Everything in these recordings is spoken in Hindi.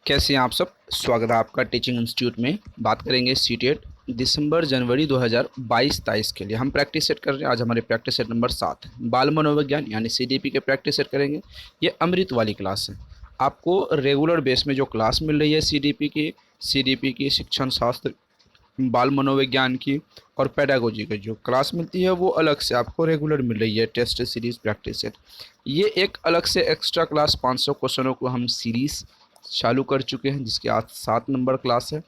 कैसे हैं आप सब। स्वागत है आपका टीचिंग इंस्टीट्यूट में। बात करेंगे सीटेट दिसंबर जनवरी 2022-23 के लिए। हम प्रैक्टिस सेट कर रहे हैं। आज हमारे प्रैक्टिस सेट नंबर 7 बाल मनोविज्ञान यानी सीडीपी के प्रैक्टिस सेट करेंगे। ये अमृत वाली क्लास है। आपको रेगुलर बेस में जो क्लास मिल रही है सीडीपी की शिक्षण शास्त्र, बाल मनोविज्ञान की और पेडागोजी की जो क्लास मिलती है वो अलग से आपको रेगुलर मिल रही है। टेस्ट सीरीज प्रैक्टिस सेट, ये एक अलग से एक्स्ट्रा क्लास 500 क्वेश्चनों को हम सीरीज चालू कर चुके हैं, जिसके आज 7 नंबर क्लास है।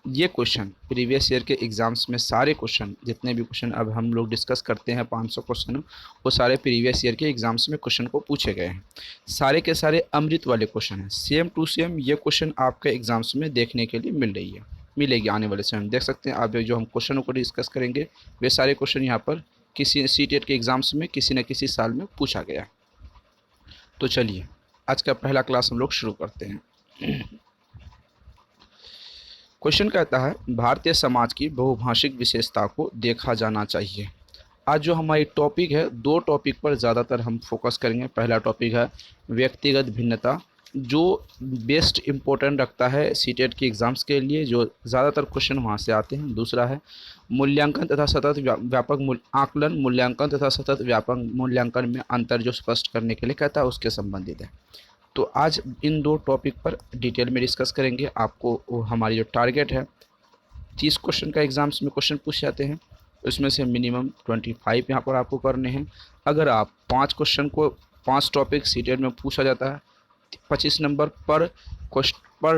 ये क्वेश्चन प्रीवियस ईयर के एग्जाम्स में सारे क्वेश्चन, जितने भी क्वेश्चन अब हम लोग डिस्कस करते हैं 500 क्वेश्चन, वो सारे प्रीवियस ईयर के एग्जाम्स में क्वेश्चन को पूछे गए हैं। सारे के सारे अमृत वाले क्वेश्चन हैं। सेम टू सेम ये क्वेश्चन आपके एग्जाम्स में देखने के लिए मिलेगी आने वाले समय में। देख सकते हैं आप, जो हम क्वेश्चनों को डिस्कस करेंगे वे सारे क्वेश्चन यहाँ पर किसी सीटेट के एग्जाम्स में किसी न किसी साल में पूछा गया। तो चलिए आज का पहला क्लास हम लोग शुरू करते हैं। क्वेश्चन कहता है भारतीय समाज की बहुभाषिक विशेषता को देखा जाना चाहिए। आज जो हमारी टॉपिक है, दो टॉपिक पर ज़्यादातर हम फोकस करेंगे। पहला टॉपिक है व्यक्तिगत भिन्नता, जो बेस्ट इम्पोर्टेंट रखता है सीटेट के एग्ज़ाम्स के लिए, जो ज़्यादातर क्वेश्चन वहाँ से आते हैं। दूसरा है मूल्यांकन तथा सतत व्यापक आकलन, मूल्यांकन तथा सतत व्यापक मूल्यांकन में अंतर जो स्पष्ट करने के लिए कहता है उसके संबंधित है। तो आज इन दो टॉपिक पर डिटेल में डिस्कस करेंगे। आपको हमारी जो टारगेट है, 30 क्वेश्चन का एग्जाम्स में क्वेश्चन पूछ जाते हैं, उसमें से मिनिमम 25 यहाँ पर आपको करने हैं। अगर आप 5 क्वेश्चन को 5 टॉपिक सीटेट में पूछा जाता है, 25 नंबर पर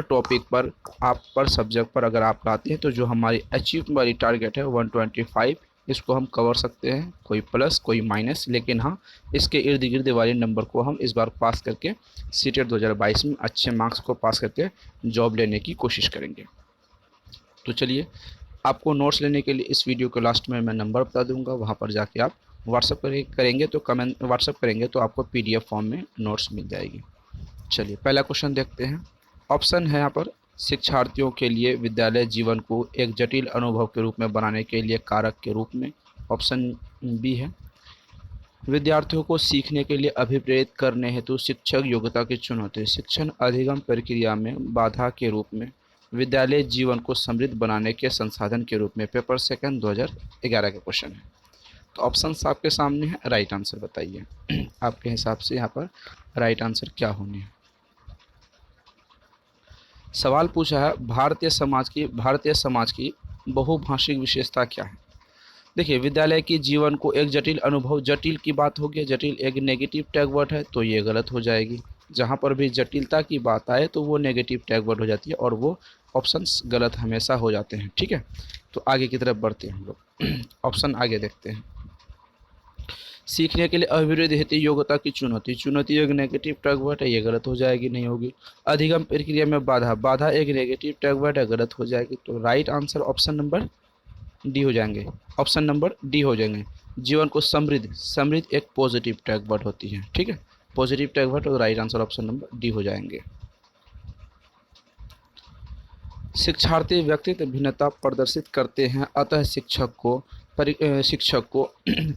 टॉपिक पर आप पर सब्जेक्ट पर अगर आप लाते हैं तो जो हमारी अचीव वाली टारगेट है 125, इसको हम कवर सकते हैं। कोई प्लस कोई माइनस, लेकिन हाँ इसके इर्द गिर्द वाले नंबर को हम इस बार पास करके सीटेट 2022 में अच्छे मार्क्स को पास करके जॉब लेने की कोशिश करेंगे। तो चलिए, आपको नोट्स लेने के लिए इस वीडियो के लास्ट में मैं नंबर बता दूंगा, वहाँ पर जाके आप व्हाट्सअप करेंगे तो व्हाट्सअप करेंगे तो आपको PDF फॉर्म में नोट्स मिल जाएगी। चलिए पहला क्वेश्चन देखते हैं। ऑप्शन है यहाँ पर, शिक्षार्थियों के लिए विद्यालय जीवन को एक जटिल अनुभव के रूप में बनाने के लिए कारक के रूप में। ऑप्शन बी है, विद्यार्थियों को सीखने के लिए अभिप्रेरित करने हेतु शिक्षक योग्यता की चुनौती, शिक्षण अधिगम प्रक्रिया में बाधा के रूप में, विद्यालय जीवन को समृद्ध बनाने के संसाधन के रूप में। पेपर सेकंड 2011 का क्वेश्चन है। तो ऑप्शन आपके सामने है, राइट आंसर बताइए आपके हिसाब से यहाँ पर राइट आंसर क्या होने है। सवाल पूछा है भारतीय समाज की बहुभाषिक विशेषता क्या है। देखिए, विद्यालय की जीवन को एक जटिल अनुभव, जटिल की बात होगी, जटिल एक नेगेटिव टैग वर्ड है तो ये गलत हो जाएगी। जहाँ पर भी जटिलता की बात आए तो वो नेगेटिव टैग वर्ड हो जाती है और वो ऑप्शंस गलत हमेशा हो जाते हैं। ठीक है, तो आगे की तरफ बढ़ते हैं हम लोग। ऑप्शन आगे देखते हैं। सीखने के लिए अभिवृद्धि हेतु योग्यता की चुनौती, चुनौती एक नेगेटिव टैग वर्ड है, ये गलत हो जाएगी, नहीं होगी। अधिगम प्रक्रिया में बाधा, बाधा एक नेगेटिव टैग वर्ड है, गलत हो जाएगी। तो right answer option number D हो जाएंगे, ऑप्शन नंबर डी हो जाएंगे। जीवन को समृद्ध, समृद्ध एक पॉजिटिव टैग वर्ड होती है। ठीक है, पॉजिटिव टैग वर्ड, तो right answer option number D हो जाएंगे। शिक्षार्थी व्यक्तित्व भिन्नता प्रदर्शित करते हैं, अतः शिक्षक को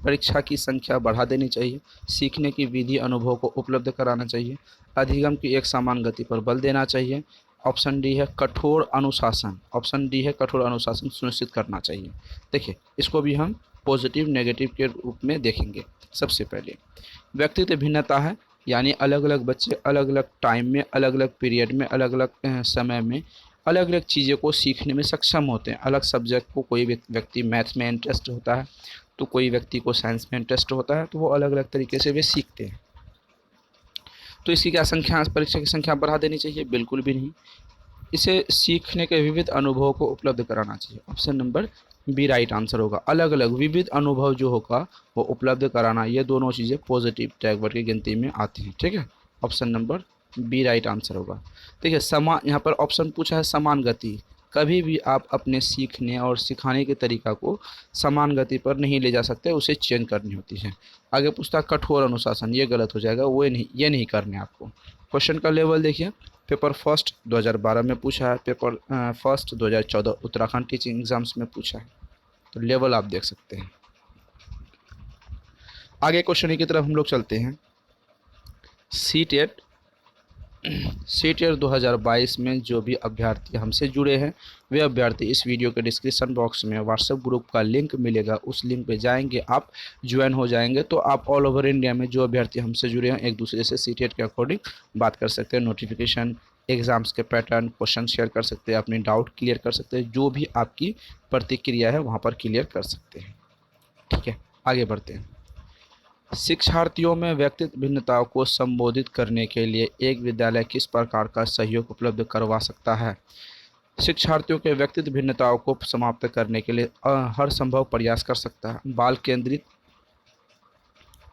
परीक्षा की संख्या बढ़ा देनी चाहिए। सीखने की विधि अनुभव को उपलब्ध कराना चाहिए। अधिगम की एक समान गति पर बल देना चाहिए। ऑप्शन डी है कठोर अनुशासन, ऑप्शन डी है कठोर अनुशासन सुनिश्चित करना चाहिए। देखिए, इसको भी हम पॉजिटिव नेगेटिव के रूप में देखेंगे। सबसे पहले व्यक्तित्व भिन्नता है, यानी अलग अलग बच्चे अलग अलग टाइम में, अलग अलग पीरियड में, अलग अलग समय में अलग अलग चीज़ों को सीखने में सक्षम होते हैं। अलग सब्जेक्ट को कोई व्यक्ति मैथ्स में इंटरेस्ट होता है तो कोई व्यक्ति को साइंस में इंटरेस्ट होता है, तो वो अलग अलग तरीके से वे सीखते हैं। तो इसकी क्या संख्या, परीक्षा की संख्या बढ़ा देनी चाहिए? बिल्कुल भी नहीं। इसे सीखने के विविध अनुभवों को उपलब्ध कराना चाहिए। Option number B right answer होगा। अलग अलग विविध अनुभव जो होगा वो उपलब्ध कराना, ये दोनों चीज़ें पॉजिटिव टैग वर्ड की गिनती में आती हैं। ठीक है, option number B right answer होगा। देखिए, समान, यहाँ पर ऑप्शन पूछा है समान गति। कभी भी आप अपने सीखने और सिखाने के तरीका को समान गति पर नहीं ले जा सकते, उसे चेंज करनी होती है। आगे पूछता है कठोर अनुशासन, ये गलत हो जाएगा, वो ये नहीं करने आपको। क्वेश्चन का लेवल देखिए, पेपर फर्स्ट 2012 में पूछा है, paper first 2014 Uttarakhand teaching exams में पूछा है, तो लेवल आप देख सकते हैं। आगे क्वेश्चन की तरफ हम लोग चलते हैं। सीटेट सीट ईयर 2022 में जो भी अभ्यर्थी हमसे जुड़े हैं वे अभ्यर्थी इस वीडियो के डिस्क्रिप्शन बॉक्स में व्हाट्सएप ग्रुप का लिंक मिलेगा, उस लिंक पे जाएंगे, आप ज्वाइन हो जाएंगे तो आप ऑल ओवर इंडिया में जो अभ्यर्थी हमसे जुड़े हैं एक दूसरे से सीटेट के अकॉर्डिंग बात कर सकते हैं, नोटिफिकेशन, एग्जाम्स के पैटर्न, क्वेश्चन शेयर कर सकते हैं, अपनी डाउट क्लियर कर सकते हैं, जो भी आपकी प्रतिक्रिया है वहाँ पर क्लियर कर सकते हैं। ठीक है, आगे बढ़ते हैं। शिक्षार्थियों में व्यक्तित्व भिन्नताओं को संबोधित करने के लिए एक विद्यालय किस प्रकार का सहयोग उपलब्ध करवा सकता है? शिक्षार्थियों के व्यक्तित्व भिन्नताओं को समाप्त करने के लिए हर संभव प्रयास कर सकता है। बाल केंद्रित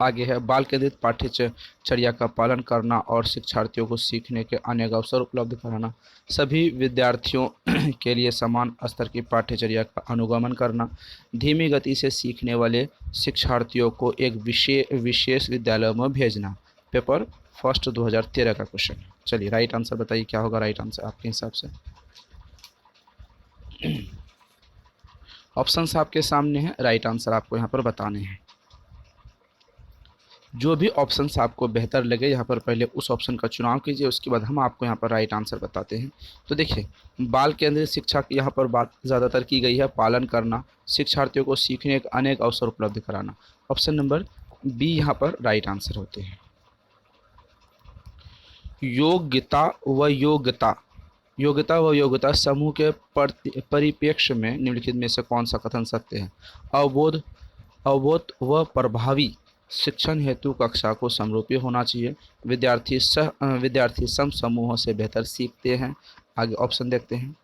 आगे है, बाल केंद्रित पाठ्यचर्या का पालन करना और शिक्षार्थियों को सीखने के अनेक अवसर उपलब्ध कराना, सभी विद्यार्थियों के लिए समान स्तर की पाठ्यचर्या का अनुगमन करना, धीमी गति से सीखने वाले शिक्षार्थियों को एक विशेष विद्यालय में भेजना। पेपर फर्स्ट 2013 का क्वेश्चन है। चलिए राइट आंसर बताइए, क्या होगा राइट आंसर आपके हिसाब से? ऑप्शंस आपके सामने हैं, राइट आंसर आपको यहाँ पर बताने हैं। जो भी ऑप्शंस आपको बेहतर लगे यहाँ पर पहले उस ऑप्शन का चुनाव कीजिए, उसके बाद हम आपको यहाँ पर राइट आंसर बताते हैं। तो देखिए, बाल केंद्रित शिक्षा की यहाँ पर बात ज़्यादातर की गई है, पालन करना, शिक्षार्थियों को सीखने के अनेक अवसर उपलब्ध कराना। ऑप्शन नंबर बी यहाँ पर राइट आंसर होते हैं। योग्यता व योग्यता योग्यता व योग्यता समूह के परिप्रेक्ष्य में निम्नलिखित में से कौन सा कथन सत्य है? अवबोध अवबोध व प्रभावी शिक्षण हेतु कक्षा को समरूपी होना चाहिए। विद्यार्थी सम समूहों से बेहतर सीखते हैं। आगे ऑप्शन देखते हैं।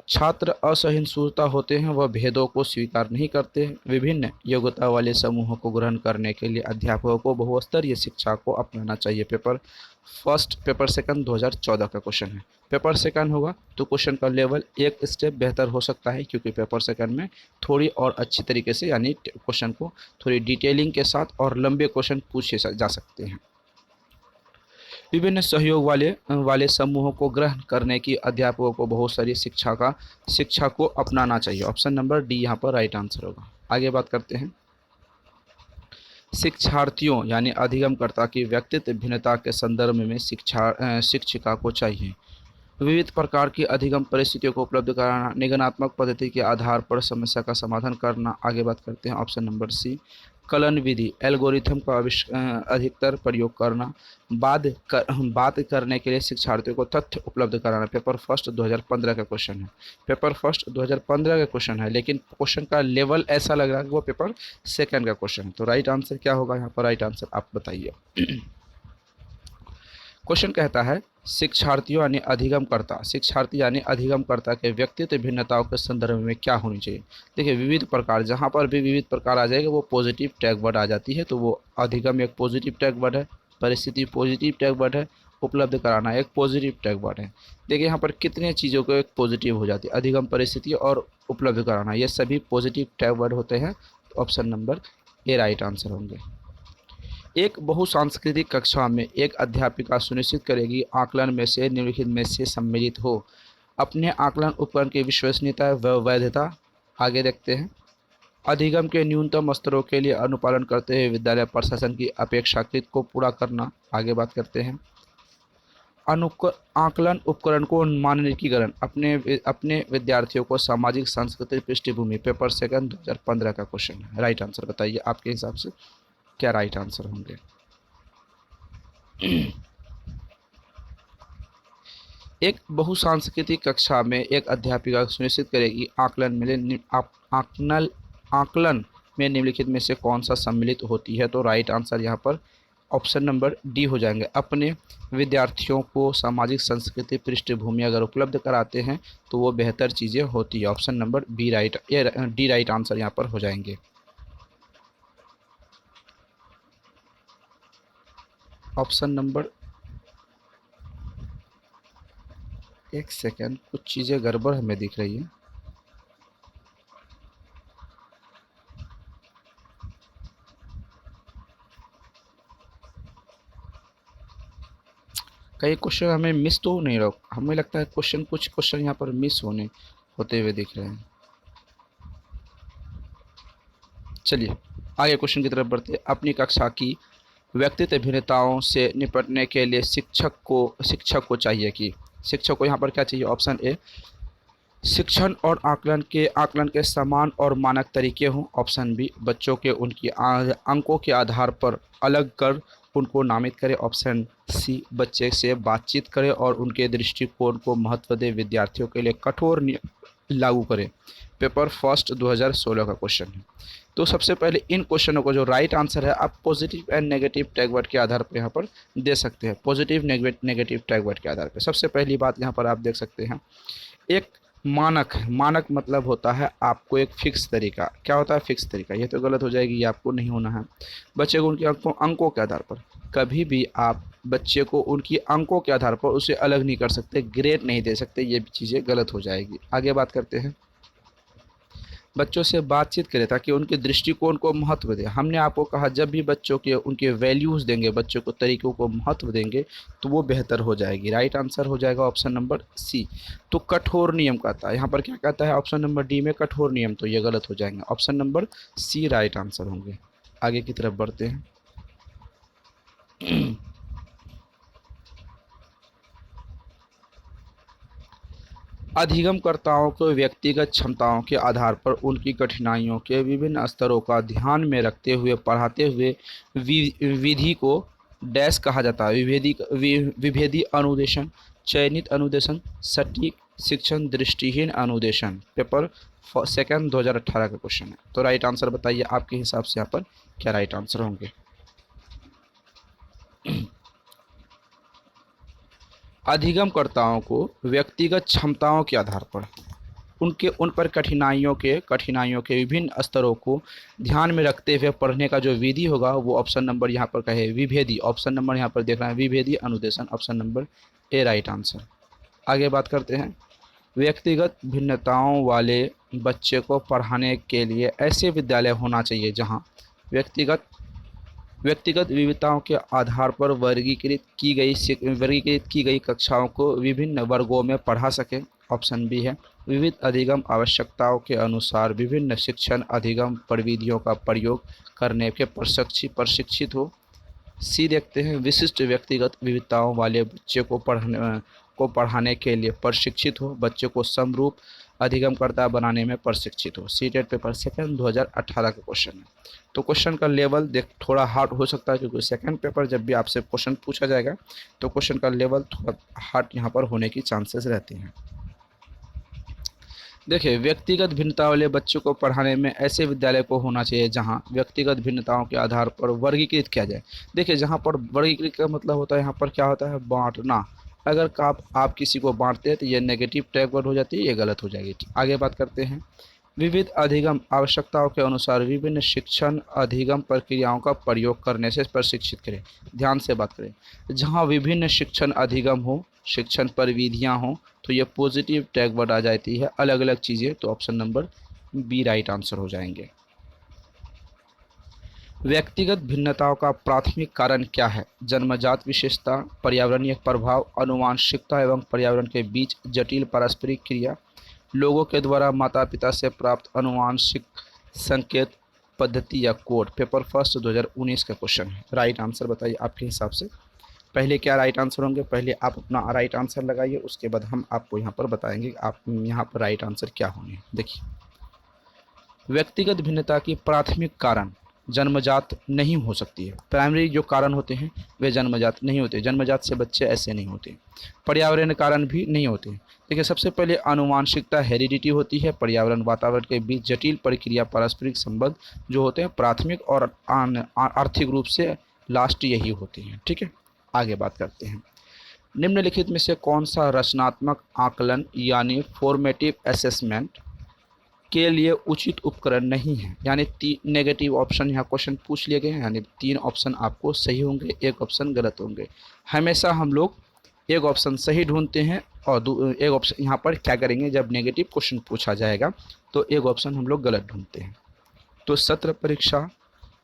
छात्र असहिष्णुता होते हैं, वह भेदों को स्वीकार नहीं करते। विभिन्न योग्यता वाले समूहों को ग्रहण करने के लिए अध्यापकों को बहुस्तरीय शिक्षा को अपनाना चाहिए। पेपर सेकंड 2014 का क्वेश्चन है। पेपर सेकंड होगा तो क्वेश्चन का लेवल एक स्टेप बेहतर हो सकता है, क्योंकि पेपर सेकंड में थोड़ी और अच्छी तरीके से यानी क्वेश्चन को थोड़ी डिटेलिंग के साथ और लंबे क्वेश्चन पूछे जा सकते हैं। विभिन्न सहयोग वाले समूहों को ग्रहण करने की अध्यापकों को बहुत सारी शिक्षा को अपनाना चाहिए। ऑप्शन नंबर डी यहाँ पर राइट आंसर होगा। आगे बात करते हैं। शिक्षार्थियों यानी अधिगमकर्ता की व्यक्तित्व भिन्नता के संदर्भ में शिक्षिका को चाहिए विविध प्रकार की अधिगम परिस्थितियों को उपलब्ध कराना, निगमनात्मक पद्धति के आधार पर समस्या का समाधान करना। आगे बात करते हैं। ऑप्शन नंबर सी, कलन विधि एल्गोरिथम का अधिकतर प्रयोग करना, बात करने के लिए शिक्षार्थियों को तथ्य उपलब्ध कराना। पेपर फर्स्ट 2015 का क्वेश्चन है। पेपर फर्स्ट 2015 का क्वेश्चन है, लेकिन क्वेश्चन का लेवल ऐसा लग रहा है कि वो पेपर सेकंड का क्वेश्चन है। तो राइट आंसर क्या होगा यहाँ पर? राइट आंसर आप बताइए। क्वेश्चन कहता है शिक्षार्थी यानी अधिगमकर्ता के व्यक्तित्व भिन्नताओं के संदर्भ में क्या होनी चाहिए? देखिए, विविध प्रकार, जहाँ पर भी विविध प्रकार आ जाएगा वो पॉजिटिव टैग वर्ड आ जाती है, तो वो अधिगम एक पॉजिटिव टैग वर्ड है, परिस्थिति पॉजिटिव टैग वर्ड है, उपलब्ध कराना एक पॉजिटिव टैग वर्ड है। देखिए यहाँ पर कितने चीज़ों को एक पॉजिटिव हो जाती है, अधिगम, परिस्थिति और उपलब्ध कराना, ये सभी पॉजिटिव टैग वर्ड होते हैं। Option number A right answer होंगे। एक बहुसांस्कृतिक कक्षा में एक अध्यापिका सुनिश्चित करेगी आकलन में से निम्नलिखित में से सम्मिलित हो। अपने आकलन उपकरण की विश्वसनीयता व वैधता। आगे देखते हैं। अधिगम के न्यूनतम स्तरों के लिए अनुपालन करते हुए विद्यालय प्रशासन की अपेक्षाकृत को पूरा करना। आगे बात करते हैं। आकलन उपकरण को मानकीकरण, अपने विद्यार्थियों को सामाजिक सांस्कृतिक पृष्ठभूमि। पेपर सेकंड 2015 का क्वेश्चन है। राइट आंसर बताइए आपके हिसाब से क्या राइट आंसर होंगे? एक बहुसांस्कृतिक कक्षा में एक अध्यापिका सुनिश्चित करेगी आकलन में निम्नलिखित में से कौन सा सम्मिलित होती है? तो राइट आंसर यहाँ पर ऑप्शन नंबर डी हो जाएंगे। अपने विद्यार्थियों को सामाजिक संस्कृति पृष्ठभूमि अगर उपलब्ध कराते हैं तो वो बेहतर चीज़ें होती है। Option number D right answer यहाँ पर हो जाएंगे। ऑप्शन नंबर, एक सेकेंड, कुछ चीज़ें गड़बड़ हमें दिख रही है। कई क्वेश्चन हमें मिस तो नहीं रहा, हमें लगता है कुछ क्वेश्चन यहाँ पर मिस होते हुए दिख रहे हैं। चलिए आगे क्वेश्चन की तरफ बढ़ते हैं। अपनी कक्षा की व्यक्तित्व भिन्नताओं से निपटने के लिए शिक्षक को चाहिए कि शिक्षक को यहाँ पर क्या चाहिए? ऑप्शन ए, शिक्षण और आकलन के समान और मानक तरीके हों। ऑप्शन बी, बच्चों के उनकी अंकों के आधार पर अलग कर उनको नामित करें। ऑप्शन सी, बच्चे से बातचीत करें और उनके दृष्टिकोण को महत्व दे। विद्यार्थियों के लिए कठोर नियम लागू करें। पेपर फर्स्ट 2016 का क्वेश्चन है। तो सबसे पहले इन क्वेश्चनों को जो राइट आंसर है आप positive and negative tag word के आधार पर यहाँ पर दे सकते हैं। पॉजिटिव नेगेटिव टैग वर्ड के आधार पर सबसे पहली बात यहाँ पर आप देख सकते हैं, एक मानक है। मानक मतलब होता है आपको एक फिक्स तरीका। क्या होता है? फिक्स तरीका। ये तो गलत हो जाएगी, ये आपको नहीं होना है। बच्चे को उनके अंकों के आधार पर, कभी भी आप बच्चे को उनकी अंकों के आधार पर उसे अलग नहीं कर सकते, ग्रेड नहीं दे सकते, ये चीज़ें गलत हो जाएगी। आगे बात करते हैं, बच्चों से बातचीत करें ताकि उनके दृष्टिकोण को महत्व दें। हमने आपको कहा जब भी बच्चों के उनके वैल्यूज़ देंगे, बच्चों को तरीक़ों को महत्व देंगे तो वो बेहतर हो जाएगी। राइट आंसर हो जाएगा ऑप्शन नंबर सी। तो कठोर नियम कहता है, यहाँ पर क्या कहता है? ऑप्शन नंबर डी में कठोर नियम, तो ये गलत हो जाएंगे। Option number C right answer होंगे। आगे की तरफ बढ़ते हैं। अधिगमकर्ताओं को व्यक्तिगत क्षमताओं के आधार पर उनकी कठिनाइयों के विभिन्न स्तरों का ध्यान में रखते हुए पढ़ाते हुए विधि को डैश कहा जाता है। विभेदी अनुदेशन, चयनित अनुदेशन, सटीक शिक्षण, दृष्टिहीन अनुदेशन। पेपर सेकंड 2018 का क्वेश्चन है। तो राइट आंसर बताइए आपके हिसाब से यहाँ पर क्या राइट आंसर होंगे? अधिगमकर्ताओं को व्यक्तिगत क्षमताओं के आधार पर उन पर कठिनाइयों के विभिन्न स्तरों को ध्यान में रखते हुए पढ़ने का जो विधि होगा वो ऑप्शन नंबर यहाँ पर कहे विभेदी। ऑप्शन नंबर यहाँ पर देख रहे हैं विभेदी अनुदेशन, option number A right answer. आगे बात करते हैं, व्यक्तिगत भिन्नताओं वाले बच्चे को पढ़ाने के लिए ऐसे विद्यालय होना चाहिए जहाँ व्यक्तिगत विविधताओं के आधार पर वर्गीकृत की गई कक्षाओं को विभिन्न वर्गों में पढ़ा सके। ऑप्शन बी है, विविध अधिगम आवश्यकताओं के अनुसार विभिन्न शिक्षण अधिगम प्रविधियों का प्रयोग करने के प्रशिक्षित हो। सी देखते हैं, विशिष्ट व्यक्तिगत विविधताओं वाले बच्चे को पढ़ाने के लिए प्रशिक्षित हो, बच्चे को समरूप अधिगमकर्ता बनाने में प्रशिक्षित हो। सीटेट पेपर सेकंड 2018 का क्वेश्चन है। तो क्वेश्चन का लेवल थोड़ा हार्ड हो सकता है क्योंकि सेकंड पेपर जब भी आपसे क्वेश्चन पूछा जाएगा तो क्वेश्चन का लेवल थोड़ा हार्ड यहाँ पर होने की चांसेस रहते हैं। देखिए, व्यक्तिगत भिन्नता वाले बच्चों को पढ़ाने में ऐसे विद्यालय को होना चाहिए जहां व्यक्तिगत भिन्नताओं के आधार पर वर्गीकृत किया जाए। देखिए, जहां पर वर्गीकृत का मतलब होता है यहाँ पर क्या होता है? बांटना। अगर आप किसी को बांटते हैं तो ये नेगेटिव टैग वर्ड हो जाती है, ये गलत हो जाएगी। आगे बात करते हैं, विविध अधिगम आवश्यकताओं के अनुसार विभिन्न शिक्षण अधिगम प्रक्रियाओं का प्रयोग करने से प्रशिक्षित करें। ध्यान से बात करें, जहाँ विभिन्न शिक्षण अधिगम हो, शिक्षण प्रविधियाँ हों तो ये पॉजिटिव टैग वर्ड आ जाती है। अलग अलग चीज़ें तो option number B right answer हो जाएंगे। व्यक्तिगत भिन्नताओं का प्राथमिक कारण क्या है? जन्मजात विशेषता, पर्यावरणीय प्रभाव, आनुवंशिकता एवं पर्यावरण के बीच जटिल पारस्परिक क्रिया, लोगों के द्वारा माता पिता से प्राप्त आनुवंशिक संकेत पद्धति या कोड। पेपर फर्स्ट 2019 का क्वेश्चन है। राइट आंसर बताइए आपके हिसाब से। पहले क्या राइट आंसर होंगे? पहले आप अपना राइट आंसर लगाइए, उसके बाद हम आपको यहाँ पर बताएंगे आप यहाँ पर राइट आंसर क्या होंगे। देखिए, व्यक्तिगत भिन्नता की प्राथमिक कारण जन्मजात नहीं हो सकती है। प्राइमरी जो कारण होते हैं वे जन्मजात नहीं होते, जन्मजात से बच्चे ऐसे नहीं होते। पर्यावरण कारण भी नहीं होते। देखिए, सबसे पहले आनुवंशिकता हेरिडिटी होती है। पर्यावरण वातावरण के बीच जटिल प्रक्रिया पारस्परिक संबंध जो होते हैं प्राथमिक और आर्थिक रूप से लास्ट यही होते हैं। ठीक है, आगे बात करते हैं, निम्नलिखित में से कौन सा रचनात्मक आकलन यानी फॉर्मेटिव असेसमेंट के लिए उचित उपकरण नहीं है? यानी नेगेटिव ऑप्शन यहाँ क्वेश्चन पूछ लिए गए हैं, यानी 3 ऑप्शन आपको सही होंगे, 1 ऑप्शन गलत होंगे। हमेशा हम लोग 1 ऑप्शन सही ढूंढते हैं और 1 ऑप्शन यहाँ पर क्या करेंगे, जब नेगेटिव क्वेश्चन पूछा जाएगा तो 1 ऑप्शन हम लोग गलत ढूंढते हैं। तो सत्र परीक्षा,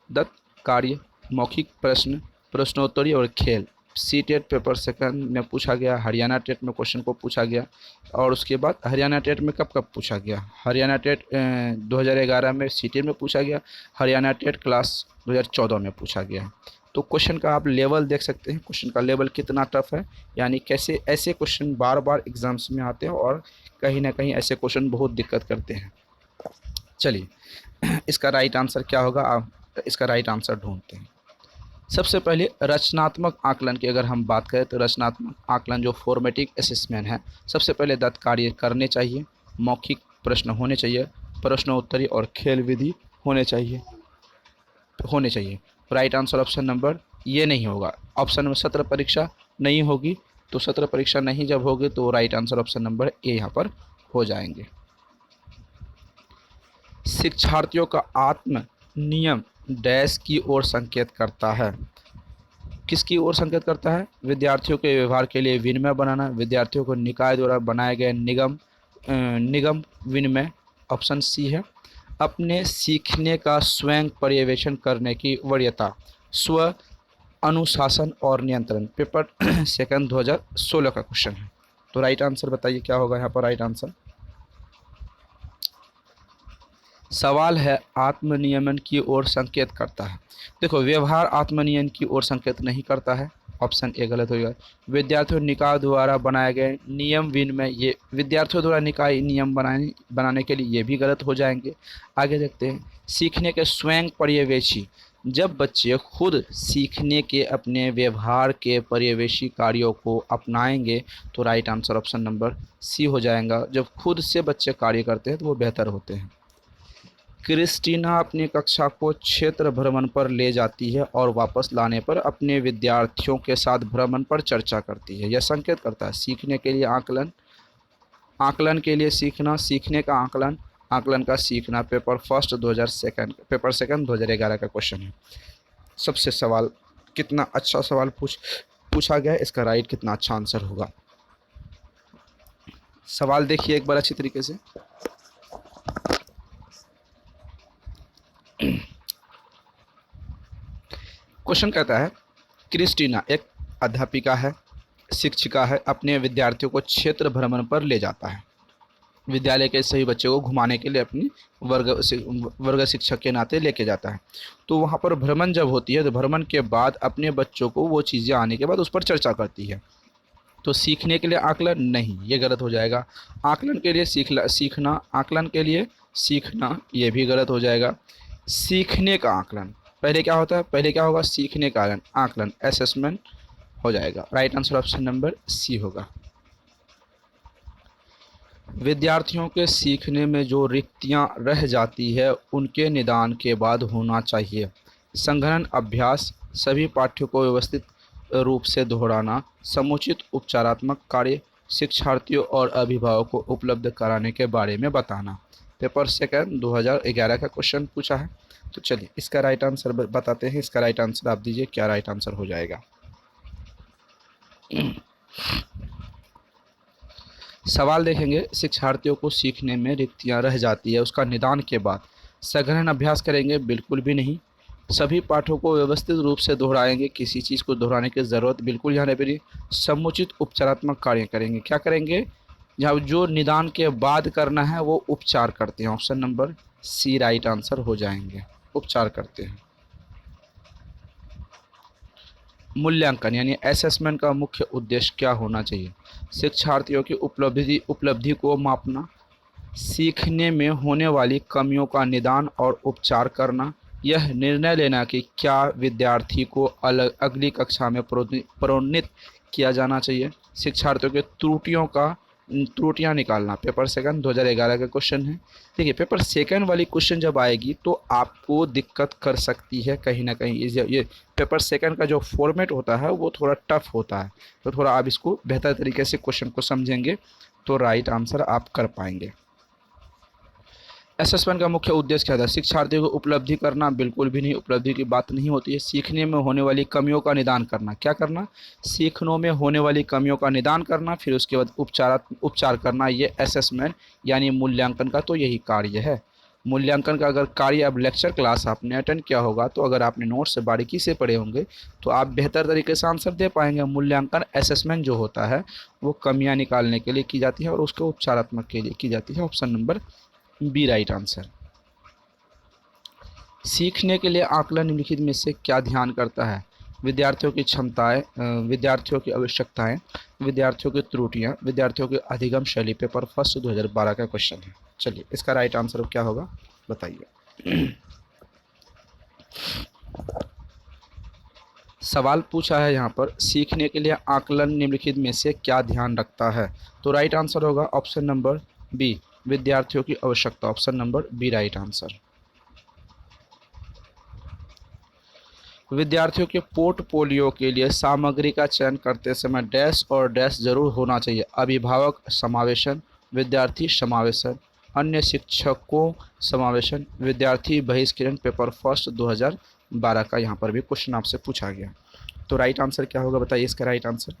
दत्त कार्य, मौखिक प्रश्न, प्रश्नोत्तरी और खेल सीटेट पेपर सेकंड में पूछा गया, हरियाणा टेट में क्वेश्चन को पूछा गया। और उसके बाद हरियाणा टेट में कब पूछा गया? हरियाणा टेट 2011 में सीटेट में पूछा गया, हरियाणा टेट क्लास 2014 में पूछा गया। तो क्वेश्चन का आप लेवल देख सकते हैं, क्वेश्चन का लेवल कितना टफ है, यानी कैसे ऐसे क्वेश्चन बार बार एग्जाम्स में आते हैं और कहीं ना कहीं ऐसे क्वेश्चन बहुत दिक्कत करते हैं। चलिए इसका राइट आंसर क्या होगा, आप इसका राइट आंसर ढूंढते हैं। सबसे पहले रचनात्मक आकलन की अगर हम बात करें तो रचनात्मक आकलन जो फॉर्मेटिव असेसमेंट है, सबसे पहले 10 कार्य करने चाहिए, मौखिक प्रश्न होने चाहिए, प्रश्नोत्तरी और खेल विधि होने चाहिए। राइट आंसर ऑप्शन नंबर ये नहीं होगा। ऑप्शन में सत्र परीक्षा नहीं होगी, तो सत्र परीक्षा नहीं जब होगी तो राइट आंसर ऑप्शन नंबर ए यहाँ पर हो जाएंगे। शिक्षार्थियों का आत्म नियम डैश की ओर संकेत करता है, किसकी ओर संकेत करता है? विद्यार्थियों के व्यवहार के लिए विनिमय बनाना, विद्यार्थियों को निकाय द्वारा बनाए गए निगम विनिमय, ऑप्शन सी है। अपने सीखने का स्वयं पर्यवेक्षण करने की वरीयता, स्व अनुशासन और नियंत्रण, पेपर सेकंड 2016 का क्वेश्चन है। तो राइट आंसर बताइए क्या होगा यहाँ पर राइट आंसर। सवाल है आत्मनियमन की ओर संकेत करता है। देखो व्यवहार आत्मनियमन की ओर संकेत नहीं करता है, ऑप्शन ए गलत होगा। विद्यार्थियों निकाय द्वारा बनाए गए नियम विनिमय, ये विद्यार्थियों द्वारा निकाय नियम बनाने के लिए ये भी गलत हो जाएंगे। आगे देखते हैं। सीखने के स्वयं पर्यवेक्षी, जब बच्चे खुद सीखने के अपने व्यवहार के पर्यवेक्षी कार्यों को अपनाएंगे तो right answer option number C हो जाएगा। जब खुद से बच्चे कार्य करते हैं तो वो बेहतर होते हैं। क्रिस्टीना अपनी कक्षा को क्षेत्र भ्रमण पर ले जाती है और वापस लाने पर अपने विद्यार्थियों के साथ भ्रमण पर चर्चा करती है। यह संकेत करता है सीखने के लिए आकलन, आकलन के लिए सीखना, सीखने का आकलन, आकलन का सीखना। पेपर सेकंड 2011 का क्वेश्चन है। सबसे सवाल कितना अच्छा सवाल पूछा गया है, इसका राइट कितना अच्छा आंसर होगा। सवाल देखिए एक बार अच्छी तरीके से। क्वेश्चन कहता है क्रिस्टीना एक अध्यापिका है, शिक्षिका है, अपने विद्यार्थियों को क्षेत्र भ्रमण पर ले जाता है, विद्यालय के सभी बच्चों को घुमाने के लिए अपनी वर्ग शिक्षक के नाते लेके जाता है। तो वहाँ पर भ्रमण जब होती है तो भ्रमण के बाद अपने बच्चों को वो चीज़ें आने के बाद उस पर चर्चा करती है। तो सीखने के लिए आकलन नहीं, ये गलत हो जाएगा। आकलन के लिए सीखना, आकलन के लिए सीखना, ये भी गलत हो जाएगा। सीखने का आकलन, पहले क्या होता है, पहले क्या होगा, सीखने का आकलन असेसमेंट हो जाएगा। Right answer option number C होगा। विद्यार्थियों के सीखने में जो रिक्तियां रह जाती है उनके निदान के बाद होना चाहिए। संघनन अभ्यास, सभी पाठ्यों को व्यवस्थित रूप से दोहराना, समुचित उपचारात्मक कार्य, शिक्षार्थियों और अभिभावकों को उपलब्ध कराने के बारे में बताना। पेपर सेकंड 2011 का क्वेश्चन पूछा है। तो चलिए इसका राइट आंसर बताते हैं। इसका राइट आंसर आप दीजिए, क्या राइट आंसर हो जाएगा। सवाल देखेंगे, शिक्षार्थियों को सीखने में रिक्तियां रह जाती है, उसका निदान के बाद संघनन अभ्यास करेंगे, बिल्कुल भी नहीं। सभी पाठों को व्यवस्थित रूप से दोहराएंगे, किसी चीज़ को दोहराने की ज़रूरत बिल्कुल यहाँ पे नहीं। समुचित उपचारात्मक कार्य करेंगे, क्या करेंगे, जहाँ जो निदान के बाद करना है वो उपचार करते हैं। Option number C right answer हो जाएंगे, उपचार करते हैं। मूल्यांकन यानी असेसमेंट का मुख्य उद्देश्य क्या होना चाहिए? शिक्षार्थियों की उपलब्धि को मापना, सीखने में होने वाली कमियों का निदान और उपचार करना, यह निर्णय लेना कि क्या विद्यार्थी को अगली कक्षा में प्रोन्नत किया जाना चाहिए, शिक्षार्थियों के त्रुटियां निकालना। पेपर सेकंड 2011 का क्वेश्चन है। देखिए पेपर सेकंड वाली क्वेश्चन जब आएगी तो आपको दिक्कत कर सकती है कहीं ना कहीं। ये पेपर सेकंड का जो फॉर्मेट होता है वो थोड़ा टफ होता है, तो थोड़ा आप इसको बेहतर तरीके से क्वेश्चन को समझेंगे तो राइट आंसर आप कर पाएंगे। असेसमेंट का मुख्य उद्देश्य क्या था? शिक्षार्थियों को उपलब्धि करना, बिल्कुल भी नहीं, उपलब्धि की बात नहीं होती है। सीखने में होने वाली कमियों का निदान करना, क्या करना, सीखने में होने वाली कमियों का निदान करना, फिर उसके बाद उपचार करना। ये असेसमेंट यानी मूल्यांकन का तो यही कार्य है। मूल्यांकन का अगर कार्य अब लेक्चर क्लास आपने अटेंड किया होगा तो अगर आपने नोट्स से बारीकी से पढ़े होंगे तो आप बेहतर तरीके से आंसर दे पाएंगे। मूल्यांकन असेसमेंट जो होता है वो कमियाँ निकालने के लिए की जाती है और उसके उपचारात्मक के लिए की जाती है। Option number B right answer. सीखने के लिए आकलन निम्नलिखित में से क्या ध्यान करता है? विद्यार्थियों की क्षमताएं, विद्यार्थियों की आवश्यकताएं, विद्यार्थियों की त्रुटियां, विद्यार्थियों की अधिगम शैली। पेपर फर्स्ट 2012 का क्वेश्चन है। चलिए इसका राइट आंसर क्या होगा बताइए। सवाल पूछा है यहाँ पर, सीखने के लिए आकलन निम्नलिखित में से क्या ध्यान रखता है? तो राइट आंसर होगा ऑप्शन नंबर बी, विद्यार्थियों की आवश्यकता। Option number B right answer. विद्यार्थियों के पोर्टफोलियो के लिए सामग्री का चयन करते समय डैश और डैश जरूर होना चाहिए। अभिभावक समावेशन, विद्यार्थी समावेशन, अन्य शिक्षकों समावेशन, विद्यार्थी बहिष्करण। पेपर फर्स्ट 2012 का यहाँ पर भी क्वेश्चन आपसे पूछा गया। तो राइट आंसर क्या होगा बताइए इसका राइट आंसर।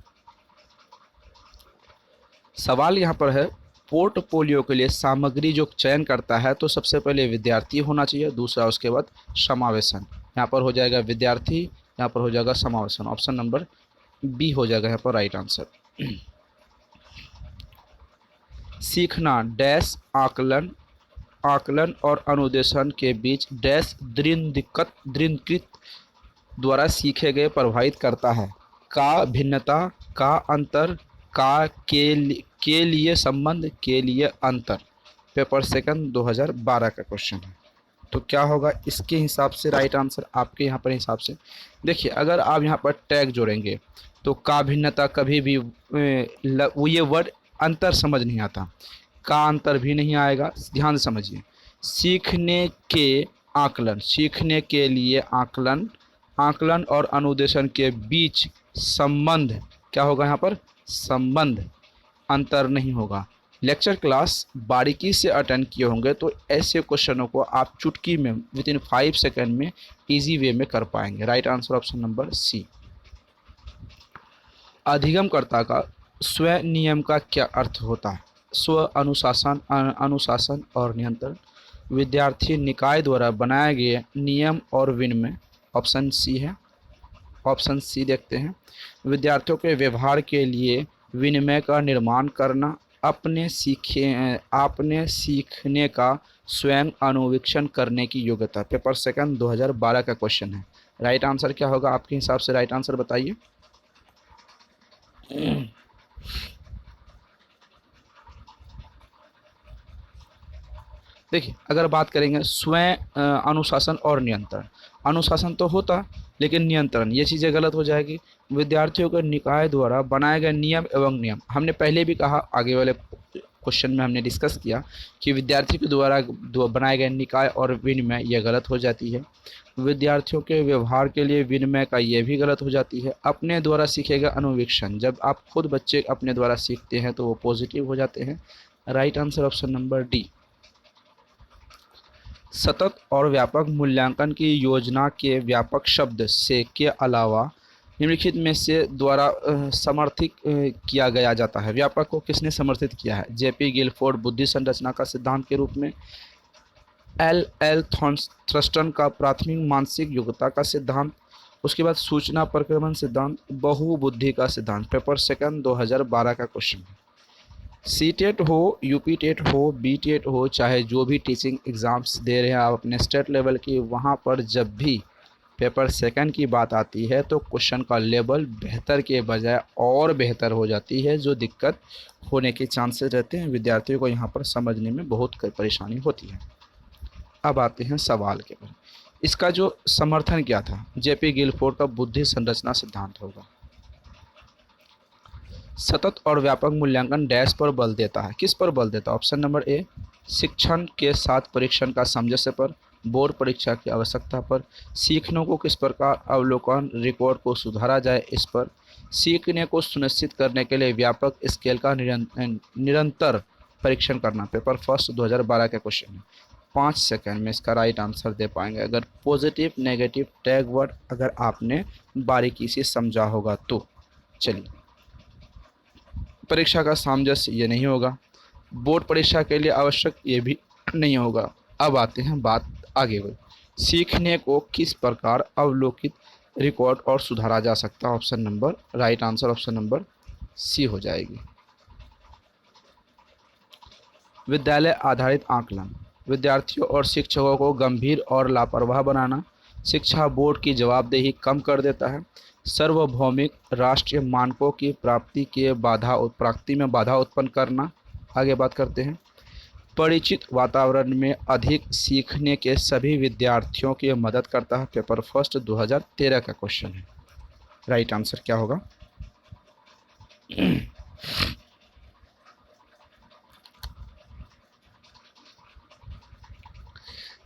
सवाल यहाँ पर है, पोर्टफोलियो के लिए सामग्री जो चयन करता है तो सबसे पहले विद्यार्थी होना चाहिए, दूसरा उसके बाद समावेशन। यहाँ पर हो जाएगा विद्यार्थी, यहाँ पर हो जाएगा समावेशन। ऑप्शन नंबर बी हो जाएगा यहाँ पर राइट आंसर। सीखना डैश आकलन, आकलन और अनुदेशन के बीच डैश दृढ़ द्वारा सीखे गए प्रभावित करता है। का भिन्नता, का अंतर, का के लिए संबंध, के लिए अंतर। पेपर सेकंड 2012 का क्वेश्चन है। तो क्या होगा इसके हिसाब से राइट आंसर आपके यहाँ पर हिसाब से? देखिए अगर आप यहाँ पर टैग जोड़ेंगे तो का भिन्नता कभी भी वो ये वर्ड अंतर समझ नहीं आता, का अंतर भी नहीं आएगा। ध्यान से समझिए, सीखने के आकलन, सीखने के लिए आकलन, आकलन और अनुदेशन के बीच संबंध, क्या होगा यहाँ पर? संबंध, अंतर नहीं होगा। लेक्चर क्लास बारीकी से अटेंड किए होंगे तो ऐसे क्वेश्चनों को आप चुटकी में विद इन 5 सेकेंड में इजी वे में कर पाएंगे। Right answer option number C. अधिगमकर्ता का स्व नियम का क्या अर्थ होता है? स्व अनुशासन, अनुशासन और नियंत्रण, विद्यार्थी निकाय द्वारा बनाए गए नियम और विनियम। ऑप्शन सी है, ऑप्शन सी देखते हैं। विद्यार्थियों के व्यवहार के लिए विनिमय का निर्माण करना, आपने सीखने का स्वयं अनुवीक्षण करने की योग्यता। पेपर सेकंड 2012 का क्वेश्चन है। राइट आंसर क्या होगा आपके हिसाब से? राइट आंसर बताइए। देखिए अगर बात करेंगे स्वयं अनुशासन और नियंत्रण, अनुशासन तो होता लेकिन नियंत्रण, ये चीज़ें गलत हो जाएगी। विद्यार्थियों के निकाय द्वारा बनाए गए नियम एवं नियम, हमने पहले भी कहा, आगे वाले क्वेश्चन में हमने डिस्कस किया कि विद्यार्थी के द्वारा बनाए गए निकाय और विनिमय ये गलत हो जाती है। विद्यार्थियों के व्यवहार के लिए विनिमय का ये भी गलत हो जाती है। अपने द्वारा सीखेगा अनुवीक्षण, जब आप खुद बच्चे अपने द्वारा सीखते हैं तो वो पॉजिटिव हो जाते हैं। Right answer option number D. सतत और व्यापक मूल्यांकन की योजना के व्यापक शब्द से के अलावा निम्नलिखित में से द्वारा समर्थित किया गया जाता है। व्यापक को किसने समर्थित किया है? जेपी गिलफोर्ड बुद्धि संरचना का सिद्धांत के रूप में, एल थ्रस्टन का प्राथमिक मानसिक योग्यता का सिद्धांत, उसके बाद सूचना प्रक्रमण सिद्धांत, बहुबुद्धि का सिद्धांत। पेपर सेकंड 2012 का क्वेश्चन है। सी टेट हो, यूपी टेट हो, बी टेट हो, चाहे जो भी टीचिंग एग्ज़ाम्स दे रहे हैं आप अपने स्टेट लेवल की, वहाँ पर जब भी पेपर सेकंड की बात आती है तो क्वेश्चन का लेवल बेहतर के बजाय और बेहतर हो जाती है, जो दिक्कत होने के चांसेस रहते हैं। विद्यार्थियों को यहाँ पर समझने में बहुत परेशानी होती है। अब आते हैं सवाल के पर, इसका जो समर्थन क्या था? जेपी गिलफोर्ड का बुद्धि संरचना सिद्धांत होगा। सतत और व्यापक मूल्यांकन डैश पर बल देता है, किस पर बल देता है? ऑप्शन नंबर ए, शिक्षण के साथ परीक्षण का सामंजस्य पर, बोर्ड परीक्षा की आवश्यकता पर, सीखने को किस प्रकार अवलोकन रिकॉर्ड को सुधारा जाए इस पर, सीखने को सुनिश्चित करने के लिए व्यापक स्केल का निरंतर परीक्षण करना। पेपर फर्स्ट 2012 का क्वेश्चन है। 5 सेकंड में इसका राइट आंसर दे पाएंगे अगर पॉजिटिव नेगेटिव टैग वर्ड अगर आपने बारीकी से समझा होगा तो। चलिए, परीक्षा का सामंजस्य ये नहीं होगा, बोर्ड परीक्षा के लिए आवश्यक ये भी नहीं होगा। अब आते हैं बात आगे बढ़, सीखने को किस प्रकार अवलोकित रिकॉर्ड और सुधारा जा सकता है? Option number right answer option number C हो जाएगी। विद्यालय आधारित आकलन, विद्यार्थियों और शिक्षकों को गंभीर और लापरवाह बनाना, शिक्षा बोर्ड की जवाबदेही कम कर देता है, सार्वभौमिक राष्ट्रीय मानकों की प्राप्ति में बाधा उत्पन्न करना। आगे बात करते हैं। परिचित वातावरण में अधिक सीखने के सभी विद्यार्थियों की मदद करता है। पेपर फर्स्ट 2013 का क्वेश्चन है। राइट आंसर क्या होगा?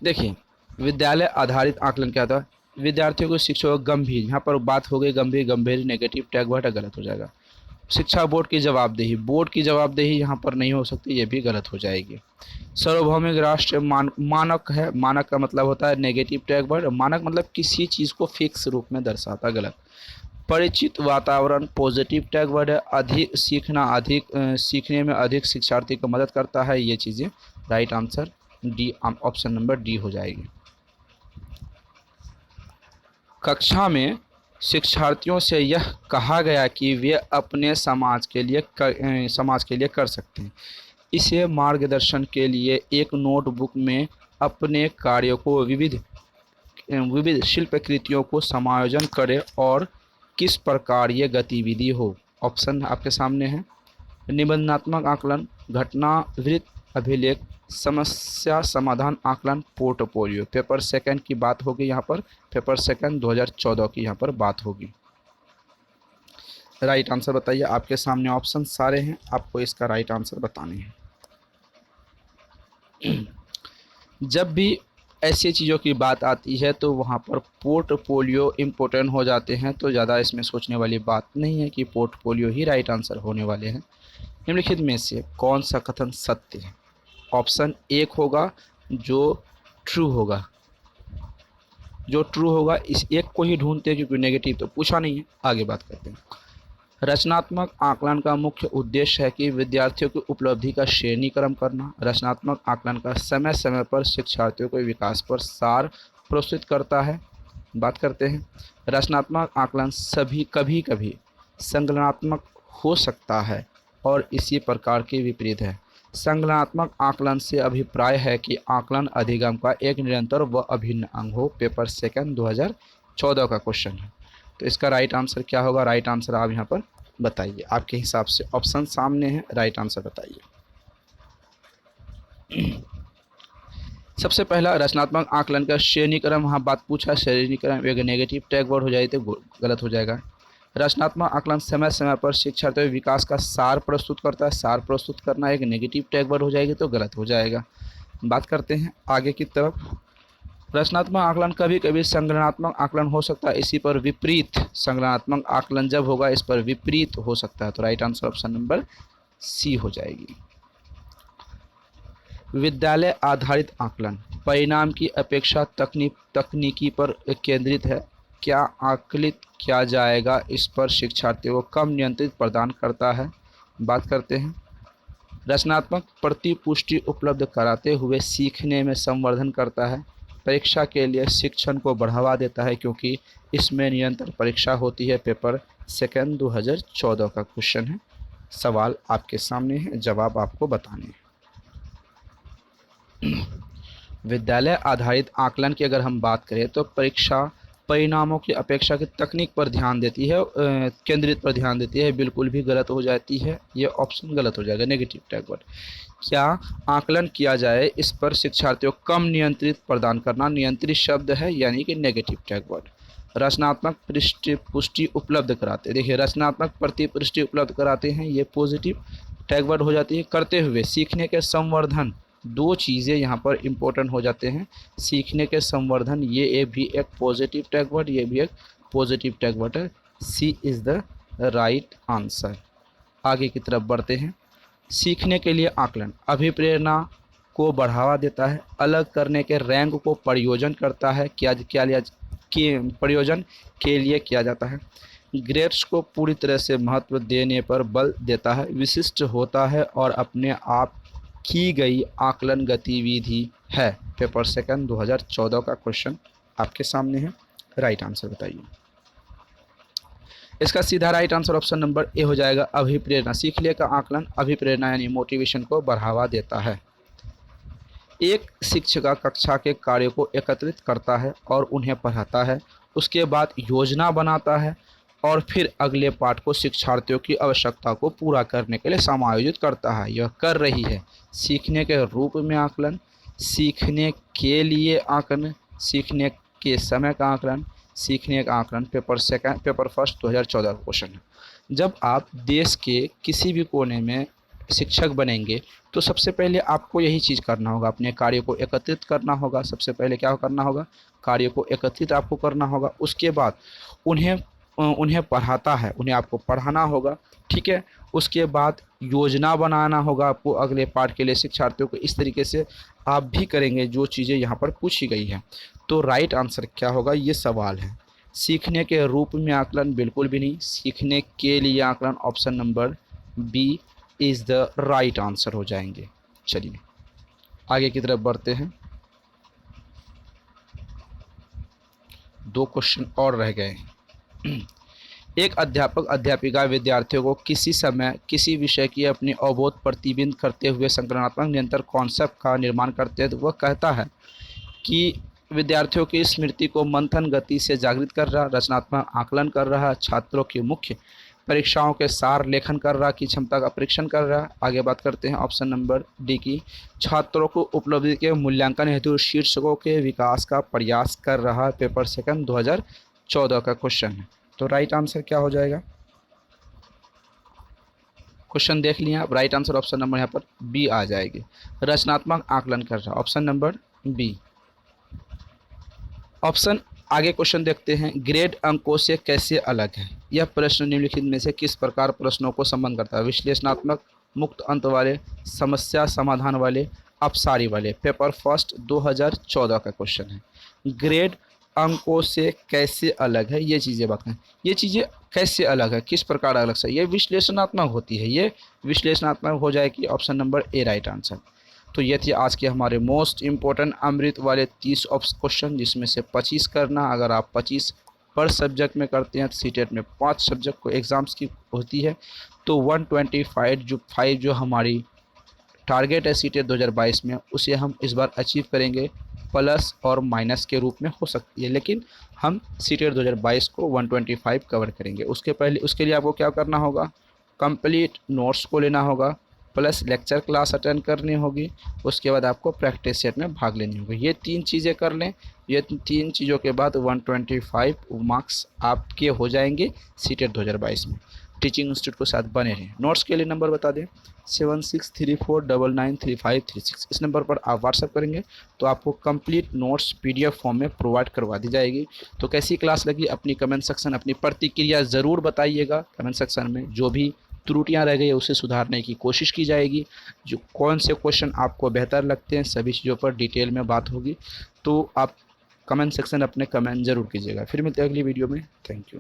देखिए, विद्यालय आधारित आकलन क्या था? विद्यार्थियों को शिक्षक गंभीर, यहाँ पर बात हो गई गंभीर, गंभीर नेगेटिव टैग वर्ड गलत हो जाएगा। शिक्षा बोर्ड की जवाबदेही, बोर्ड की जवाबदेही यहाँ पर नहीं हो सकती, ये भी गलत हो जाएगी। सार्वभौमिक राष्ट्र मानक है, मानक का मतलब होता है नेगेटिव टैग वर्ड, मानक मतलब किसी चीज़ को फिक्स रूप में दर्शाता, गलत। परिचित वातावरण पॉजिटिव टैग वर्ड है। अधिक सीखने में अधिक शिक्षार्थी को मदद करता है, ये चीज़ें right answer D, option number D हो जाएगी। कक्षा में शिक्षार्थियों से यह कहा गया कि वे अपने समाज के लिए कर सकते हैं। इसे मार्गदर्शन के लिए एक नोटबुक में अपने कार्यों को विविध शिल्पकृतियों को समायोजन करें और किस प्रकार ये गतिविधि हो। ऑप्शन आपके सामने है। निबंधात्मक आकलन, घटनावृत्त अभिलेख, समस्या समाधान आकलन, पोर्टफोलियो। पेपर सेकंड की बात होगी यहाँ पर, पेपर सेकंड 2014 की यहाँ पर बात होगी। राइट आंसर बताइए। आपके सामने ऑप्शन सारे हैं, आपको इसका राइट आंसर बताने हैं। जब भी ऐसी चीज़ों की बात आती है तो वहाँ पर पोर्टफोलियो इम्पोर्टेंट हो जाते हैं, तो ज़्यादा इसमें सोचने वाली बात नहीं है कि पोर्टफोलियो ही राइट आंसर होने वाले हैं। निम्नलिखित में से कौन सा कथन सत्य है? ऑप्शन एक होगा जो ट्रू होगा, इस एक को ही ढूंढते हैं क्योंकि नेगेटिव तो पूछा नहीं है। आगे बात करते हैं। रचनात्मक आकलन का मुख्य उद्देश्य है कि विद्यार्थियों की उपलब्धि का श्रेणीक्रम करना। रचनात्मक आकलन का समय समय पर शिक्षार्थियों के विकास पर सार प्रस्तुत करता है। बात करते हैं। रचनात्मक आकलन कभी कभी संगलनात्मक हो सकता है और इसी प्रकार के विपरीत है। संगलनात्मक आकलन से अभिप्राय है कि आकलन अधिगम का एक निरंतर व अभिन्न अंग हो। पेपर सेकंड 2014 का क्वेश्चन है। तो इसका राइट आंसर क्या होगा? राइट आंसर आप यहाँ पर बताइए, आपके हिसाब से ऑप्शन सामने है, राइट आंसर बताइए। सबसे पहला रचनात्मक आकलन का श्रेणीक्रम, वहाँ बात पूछा, श्रेणीक्रम एक नेगेटिव टैग वर्ड हो जाए तो गलत हो जाएगा। रचनात्मक आकलन समय समय पर शिक्षार्थियों विकास का सार प्रस्तुत करता है, सार प्रस्तुत करना एक नेगेटिव टैग वर्ड हो जाएगी तो गलत हो जाएगा। बात करते हैं आगे की तरफ। रचनात्मक आकलन कभी कभी संगलनात्मक आकलन हो सकता है, इसी पर विपरीत। संगलनात्मक आकलन जब होगा इस पर विपरीत हो सकता है, तो right answer option number C हो जाएगी। विद्यालय आधारित आकलन परिणाम की अपेक्षा तकनीकी पर केंद्रित है। क्या आकलित किया जाएगा इस पर शिक्षार्थियों को कम नियंत्रित प्रदान करता है। बात करते हैं। रचनात्मक प्रतिपुष्टि उपलब्ध कराते हुए सीखने में संवर्धन करता है। परीक्षा के लिए शिक्षण को बढ़ावा देता है क्योंकि इसमें निरंतर परीक्षा होती है। पेपर सेकंड 2014 का क्वेश्चन है। सवाल आपके सामने है, जवाब आपको बताने हैं। विद्यालय आधारित आकलन की अगर हम बात करें तो परीक्षा परिणामों की अपेक्षा की तकनीक पर ध्यान देती है, केंद्रित पर ध्यान देती है, बिल्कुल भी गलत हो जाती है। ये ऑप्शन गलत हो जाएगा, नेगेटिव टैग वर्ड। क्या आकलन किया जाए इस पर शिक्षार्थियों को कम नियंत्रित प्रदान करना, नियंत्रित शब्द है यानी कि नेगेटिव टैग वर्ड। रचनात्मक पुष्टि उपलब्ध कराते, देखिए रचनात्मक प्रतिपुष्टि उपलब्ध कराते हैं, ये पॉजिटिव टैग वर्ड हो जाती है। करते हुए सीखने के संवर्धन, दो चीज़ें यहाँ पर इम्पोर्टेंट हो जाते हैं। सीखने के संवर्धन, ये भी एक पॉजिटिव टैग वर्ड, ये भी एक पॉजिटिव टैग वर्ड है। सी इज़ द राइट आंसर। आगे की तरफ बढ़ते हैं। सीखने के लिए आकलन अभिप्रेरणा को बढ़ावा देता है, अलग करने के रैंक को प्रयोजन करता है, प्रयोजन के लिए किया जाता है। ग्रेड्स को पूरी तरह से महत्व देने पर बल देता है, विशिष्ट होता है और अपने आप की गई आकलन गतिविधि है। पेपर सेकंड 2014 का क्वेश्चन आपके सामने है, राइट आंसर बताइए। इसका सीधा राइट आंसर ऑप्शन नंबर ए हो जाएगा, अभिप्रेरणा। सीखने का आकलन अभिप्रेरणा यानी मोटिवेशन को बढ़ावा देता है। एक शिक्षक कक्षा के कार्यों को एकत्रित करता है और उन्हें पढ़ाता है, उसके बाद योजना बनाता है और फिर अगले पाठ को शिक्षार्थियों की आवश्यकता को पूरा करने के लिए समायोजित करता है। यह कर रही है सीखने के रूप में आकलन, सीखने के लिए आकलन, सीखने के समय का आकलन, सीखने का आकलन। पेपर फर्स्ट 2014 का क्वेश्चन है। जब आप देश के किसी भी कोने में शिक्षक बनेंगे तो सबसे पहले आपको यही चीज़ करना होगा, अपने कार्य को एकत्रित करना होगा। सबसे पहले क्या करना होगा, कार्य को एकत्रित आपको करना होगा। उसके बाद उन्हें पढ़ाता है, उन्हें आपको पढ़ाना होगा, ठीक है। उसके बाद योजना बनाना होगा आपको अगले पाठ के लिए शिक्षार्थियों को। इस तरीके से आप भी करेंगे जो चीज़ें यहाँ पर पूछी गई हैं। तो राइट आंसर क्या होगा, ये सवाल है। सीखने के रूप में आकलन बिल्कुल भी नहीं, सीखने के लिए आकलन option number B is the right answer हो जाएंगे। चलिए आगे की तरफ बढ़ते हैं। 2 क्वेश्चन और रह गए हैं। एक अध्यापक अध्यापिका विद्यार्थियों को किसी समय किसी विषय की अपनी अवबोध प्रतिबिंब करते हुए संज्ञानात्मक निरंतर कॉन्सेप्ट का निर्माण करते हैं। तो वह कहता है कि विद्यार्थियों की स्मृति को मंथन गति से जागृत कर रहा, रचनात्मक आकलन कर रहा, छात्रों की मुख्य परीक्षाओं के सार लेखन कर रहा की क्षमता का परीक्षण कर रहा। आगे बात करते हैं ऑप्शन नंबर डी की, छात्रों को उपलब्धि के मूल्यांकन हेतु शीर्षकों के विकास का प्रयास कर रहा। पेपर सेकंड 2014 का क्वेश्चन है। तो राइट आंसर क्या हो जाएगा, क्वेश्चन देख लिया आप। राइट आंसर ऑप्शन नंबर यहाँ पर बी आ जाएगी, रचनात्मक आकलन कर रहा, ऑप्शन नंबर बी। ऑप्शन आगे क्वेश्चन देखते हैं। ग्रेड अंकों से कैसे अलग है, यह प्रश्न निम्नलिखित में से किस प्रकार प्रश्नों को संबंध करता है। विश्लेषणात्मक, मुक्त अंत वाले, समस्या समाधान वाले, अपसारी वाले। पेपर फर्स्ट 2014 का क्वेश्चन है। ग्रेड अंकों से कैसे अलग है, ये चीज़ें बात करें। ये चीज़ें कैसे अलग है, किस प्रकार अलग से, ये विश्लेषणात्मक होती है, ये विश्लेषणात्मक हो जाएगी। Option number A right answer. तो ये थी आज के हमारे मोस्ट इम्पोर्टेंट अमृत वाले 30 क्वेश्चन, जिसमें से 25 करना। अगर आप 25 पर सब्जेक्ट में करते हैं तो सीटेट में 5 सब्जेक्ट को एग्ज़ाम्स की होती है, तो 125 जो हमारी टारगेट है सीटेट 2022 में, उसे हम इस बार अचीव करेंगे। प्लस और माइनस के रूप में हो सकती है, लेकिन हम सीटेट 2022 को 125 कवर करेंगे। उसके लिए आपको क्या करना होगा, कंप्लीट नोट्स को लेना होगा, प्लस लेक्चर क्लास अटेंड करनी होगी। उसके बाद आपको प्रैक्टिस सेट में भाग लेनी होगी। ये 3 चीज़ें कर लें। ये 3 चीज़ों के बाद 125 मार्क्स आपके हो जाएंगे सीटेट 2022 में। टीचिंग इंस्टीट्यूट के साथ बने रहें। नोट्स के लिए नंबर बता दें, 7634993536। इस नंबर पर आप व्हाट्सअप करेंगे तो आपको कंप्लीट नोट्स PDF फॉर्म में प्रोवाइड करवा दी जाएगी। तो कैसी क्लास लगी, अपनी कमेंट सेक्शन अपनी प्रतिक्रिया ज़रूर बताइएगा कमेंट सेक्शन में। जो भी त्रुटियां रह गई है उसे सुधारने की कोशिश की जाएगी। जो कौन से क्वेश्चन आपको बेहतर लगते हैं, सभी चीज़ों पर डिटेल में बात होगी। तो आप कमेंट सेक्शन अपने कमेंट ज़रूर कीजिएगा। फिर मिलते हैं अगली वीडियो में। Thank you.